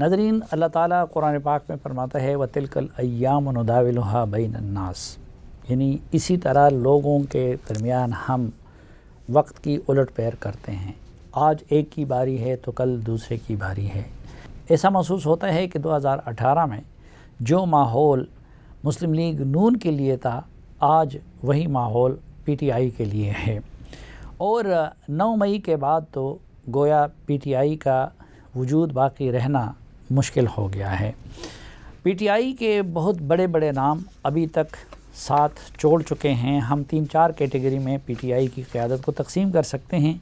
ناظرین، اللہ تعالیٰ قرآن پاک میں فرماتا ہے وَتِلْكَ الْأَيَّامُ نُدَاوِلُهَا بَيْنَ النَّاسِ، یعنی اسی طرح لوگوں کے درمیان ہم وقت کی الٹ پیر کرتے ہیں، آج ایک کی باری ہے تو کل دوسرے کی باری ہے۔ ایسا محسوس ہوتا ہے کہ 2018 میں جو ماحول مسلم لیگ نون کے لیے تھا، آج وہی ماحول پی ٹی آئی کے لیے ہے، اور 9 مئی کے بعد تو گویا پی ٹی آئی کا وجود باقی رہنا مشکل ہو گیا ہے۔ پی ٹی آئی کے بہت بڑے بڑے نام ابھی تک ساتھ چھوڑ چکے ہیں۔ ہم 3-4 کیٹیگری میں پی ٹی آئی کی قیادت کو تقسیم کر سکتے ہیں۔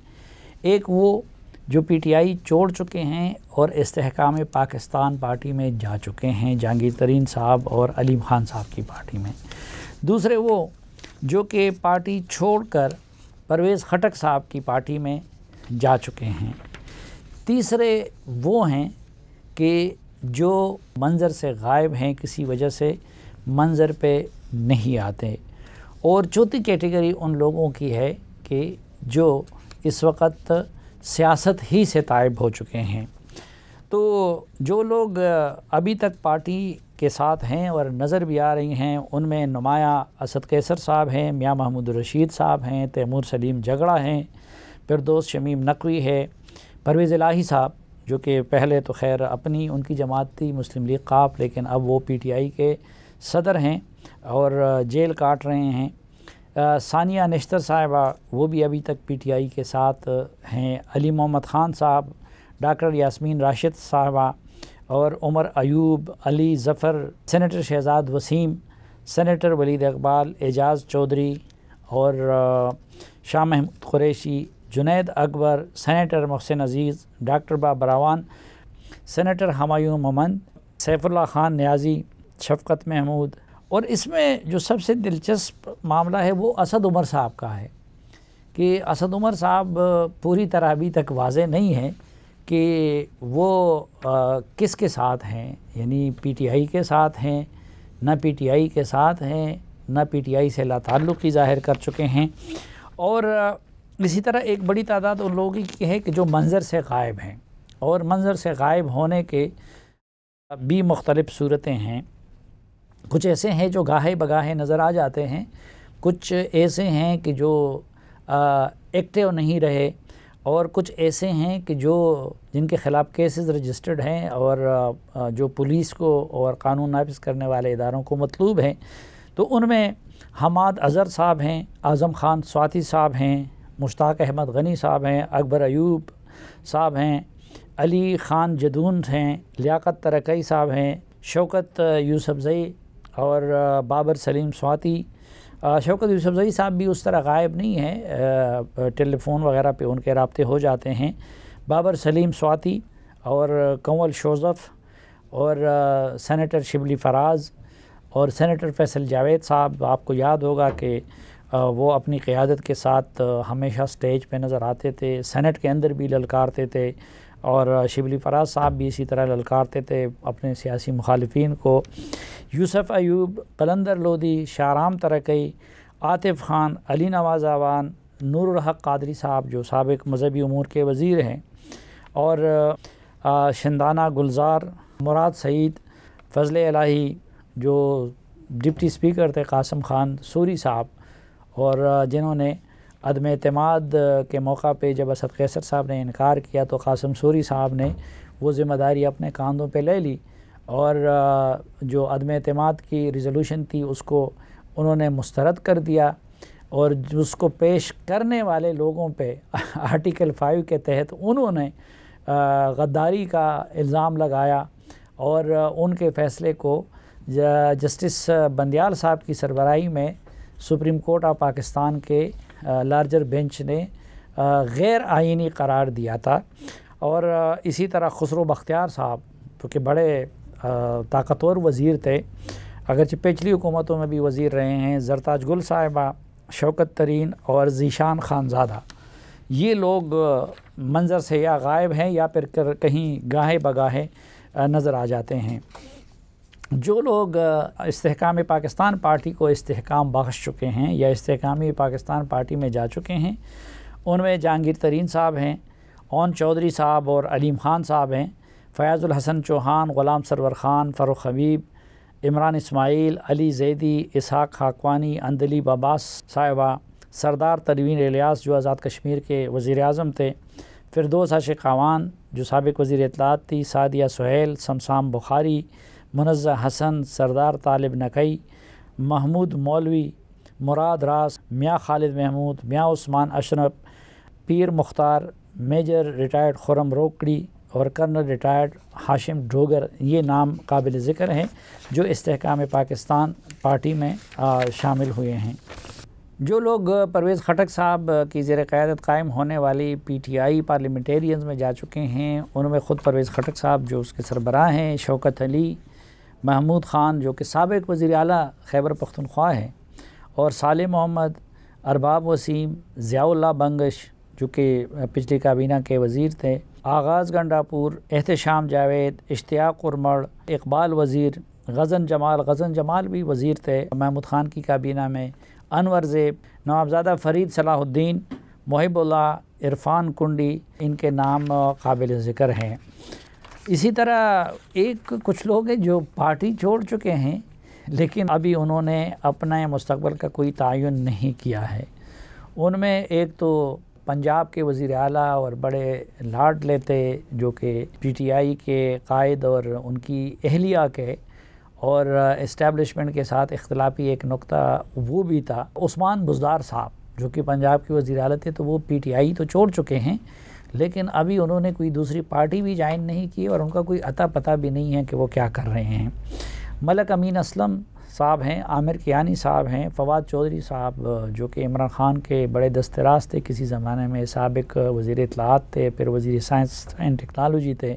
ایک وہ جو پی ٹی آئی چھوڑ چکے ہیں اور استحکام پاکستان پارٹی میں جا چکے ہیں، جہانگیر ترین صاحب اور علیم خان صاحب کی پارٹی میں۔ دوسرے وہ جو کہ پارٹی چھوڑ کر پرویز خٹک صاحب کی پارٹی میں جا چکے ہیں۔ تیسرے وہ ہیں کہ جو منظر سے غائب ہیں، کسی وجہ سے منظر پہ نہیں آتے، اور چوتھی کیٹیگری ان لوگوں کی ہے کہ جو اس وقت سیاست ہی سے طائب ہو چکے ہیں۔ تو جو لوگ ابھی تک پارٹی کے ساتھ ہیں اور نظر بھی آ رہی ہیں، ان میں نمایاں اسد قیصر صاحب ہیں، میاں محمود الرشید صاحب ہیں، تیمور سلیم جگڑا ہیں، فردوس شمیم نقوی ہے، پرویز الہی صاحب جو کہ پہلے تو خیر اپنی ان کی جماعت تھی مسلم لیگ قاف، لیکن اب وہ پی ٹی آئی کے صدر ہیں اور جیل کاٹ رہے ہیں۔ ثانیہ نشتر صاحبہ وہ بھی ابھی تک پی ٹی آئی کے ساتھ ہیں، علی محمد خان صاحب، ڈاکٹر یاسمین راشد صاحبہ اور عمر ایوب، علی ظفر، سینیٹر شہزاد وسیم، سینیٹر ولید اقبال، اعجاز چودھری اور شاہ محمود قریشی، جنید اکبر، سینیٹر محسن عزیز، ڈاکٹر بابراوان، سینیٹر ہمایوں ممند، سیف اللہ خان نیازی، شفقت محمود، اور اس میں جو سب سے دلچسپ معاملہ ہے وہ اسد عمر صاحب کا ہے کہ اسد عمر صاحب پوری طرح ابھی تک واضح نہیں ہے کہ وہ کس کے ساتھ ہیں، یعنی پی ٹی آئی کے ساتھ ہیں، نہ پی ٹی آئی کے ساتھ ہیں، نہ پی ٹی آئی سے لا تعلقی ظاہر کر چکے ہیں، اور اسی طرح ایک بڑی تعداد ان لوگوں کی ہے کہ جو منظر سے غائب ہیں، اور منظر سے غائب ہونے کے بھی مختلف صورتیں ہیں۔ کچھ ایسے ہیں جو گاہے بگاہے نظر آ جاتے ہیں، کچھ ایسے ہیں کہ جو ایکٹیو نہیں رہے، اور کچھ ایسے ہیں کہ جو جن کے خلاف کیسز رجسٹرڈ ہیں اور جو پولیس کو اور قانون نافذ کرنے والے اداروں کو مطلوب ہیں۔ تو ان میں حماد اظہر صاحب ہیں، اعظم خان سواتی صاحب ہیں، مشتاق احمد غنی صاحب ہیں، اکبر ایوب صاحب ہیں، علی خان جدون ہیں، لیاقت ترکئی صاحب ہیں، شوکت یوسفزئی اور بابر سلیم سواتی۔ شوکت یوسفزئی صاحب بھی اس طرح غائب نہیں ہیں، ٹیلی فون وغیرہ پہ ان کے رابطے ہو جاتے ہیں۔ بابر سلیم سواتی اور کنول شوزف اور سینیٹر شبلی فراز اور سینیٹر فیصل جاوید صاحب، آپ کو یاد ہوگا کہ وہ اپنی قیادت کے ساتھ ہمیشہ سٹیج پہ نظر آتے تھے، سینٹ کے اندر بھی للکارتے تھے، اور شبلی فراز صاحب بھی اسی طرح للکارتے تھے اپنے سیاسی مخالفین کو۔ یوسف ایوب، قلندر لودھی، شاہرام ترکئی، عاطف خان، علی نواز آوان، نور الحق قادری صاحب جو سابق مذہبی امور کے وزیر ہیں، اور شندانہ گلزار، مراد سعید، فضل الہی جو ڈپٹی اسپیکر تھے، قاسم خان سوری صاحب، اور جنہوں نے عدم اعتماد کے موقع پہ جب اسد قیصر صاحب نے انکار کیا تو قاسم سوری صاحب نے وہ ذمہ داری اپنے کاندھوں پہ لے لی، اور جو عدم اعتماد کی ریزولوشن تھی اس کو انہوں نے مسترد کر دیا، اور اس کو پیش کرنے والے لوگوں پہ آرٹیکل 5 کے تحت انہوں نے غداری کا الزام لگایا، اور ان کے فیصلے کو جسٹس بندیال صاحب کی سربراہی میں سپریم کورٹ آف پاکستان کے لارجر بینچ نے غیر آئینی قرار دیا تھا۔ اور اسی طرح خسرو بختیار صاحب جو کہ بڑے طاقتور وزیر تھے، اگرچہ پچھلی حکومتوں میں بھی وزیر رہے ہیں، زرتاج گل صاحبہ، شوکت ترین اور ذیشان خانزادہ، یہ لوگ منظر سے یا غائب ہیں یا پھر کہیں گاہے بگاہے نظر آ جاتے ہیں۔ جو لوگ استحکام پاکستان پارٹی کو استحکام بخش چکے ہیں یا استحکامی پاکستان پارٹی میں جا چکے ہیں، ان میں جہانگیر ترین صاحب ہیں، اون چودھری صاحب اور علیم خان صاحب ہیں، فیاض الحسن چوہان، غلام سرور خان، فروخ حبیب، عمران اسماعیل، علی زیدی، اسحاق خاقوانی، اندلیب عباس صاحبہ، سردار تنویر الیاس جو آزاد کشمیر کے وزیر اعظم تھے، فردوس عاشق خاوان جو سابق وزیر اطلاعات تھی، سعدیہ سہیل، شمشام بخاری، منزہ حسن، سردار طالب نقی، محمود مولوی، مراد راس، میاں خالد محمود، میاں عثمان اشرف، پیر مختار، میجر ریٹائرڈ خرم روکڑی اور کرنل ریٹائرڈ ہاشم ڈوگر، یہ نام قابل ذکر ہیں جو استحکام پاکستان پارٹی میں شامل ہوئے ہیں۔ جو لوگ پرویز خٹک صاحب کی زیر قیادت قائم ہونے والی پی ٹی آئی پارلیمنٹیرینز میں جا چکے ہیں، ان میں خود پرویز خٹک صاحب جو اس کے سربراہ ہیں، شوکت علی، محمود خان جو کہ سابق وزیر اعلیٰ خیبر پختونخوا ہے، اور صالح محمد، ارباب وسیم، ضیاء اللہ بنگش جو کہ پچھلی کابینہ کے وزیر تھے، آغاز گنڈاپور، احتشام جاوید، اشتیاق ارمڑ، اقبال وزیر، غزن جمال بھی وزیر تھے محمود خان کی کابینہ میں، انور زیب، نوابزادہ فرید صلاح الدین، محب اللہ، عرفان کنڈی، ان کے نام قابل ذکر ہیں۔ اسی طرح کچھ لوگ ہیں جو پارٹی چھوڑ چکے ہیں لیکن ابھی انہوں نے اپنے مستقبل کا کوئی تعین نہیں کیا ہے۔ ان میں ایک تو پنجاب کے وزیر اعلیٰ اور بڑے لاڈلے تھے جو کہ پی ٹی آئی کے قائد اور ان کی اہلیہ کے اور اسٹیبلشمنٹ کے ساتھ اختلافی ایک نقطہ وہ بھی تھا، عثمان بزدار صاحب جو کہ پنجاب کے وزیر اعلیٰ تھے، تو وہ پی ٹی آئی تو چھوڑ چکے ہیں لیکن ابھی انہوں نے کوئی دوسری پارٹی بھی جوائن نہیں کی اور ان کا کوئی اتا پتہ بھی نہیں ہے کہ وہ کیا کر رہے ہیں۔ ملک امین اسلم صاحب ہیں، عامر کیانی صاحب ہیں، فواد چودھری صاحب جو کہ عمران خان کے بڑے دستراز تھے، کسی زمانے میں سابق وزیر اطلاعات تھے، پھر وزیر سائنس اینڈ ٹیکنالوجی تھے۔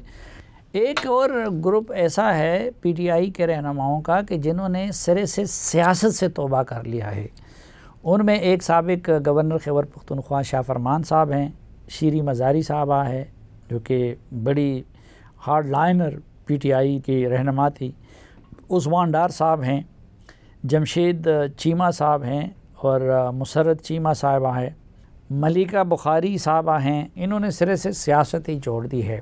ایک اور گروپ ایسا ہے پی ٹی آئی کے رہنماؤں کا کہ جنہوں نے سرے سے سیاست سے توبہ کر لیا ہے۔ ان میں ایک سابق گورنر خیبر پختونخوا شاہ فرمان صاحب ہیں، شیری مزاری صاحبہ ہے جو کہ بڑی hard liner P T I کی رہنما تھی، عثمان ڈار صاحب ہیں، جمشید چیمہ صاحب ہیں اور مسرت چیمہ صاحبہ ہے، ملیکہ بخاری صاحبہ ہیں۔ انہوں نے سرے سے سیاست ہی چھوڑ دی ہے۔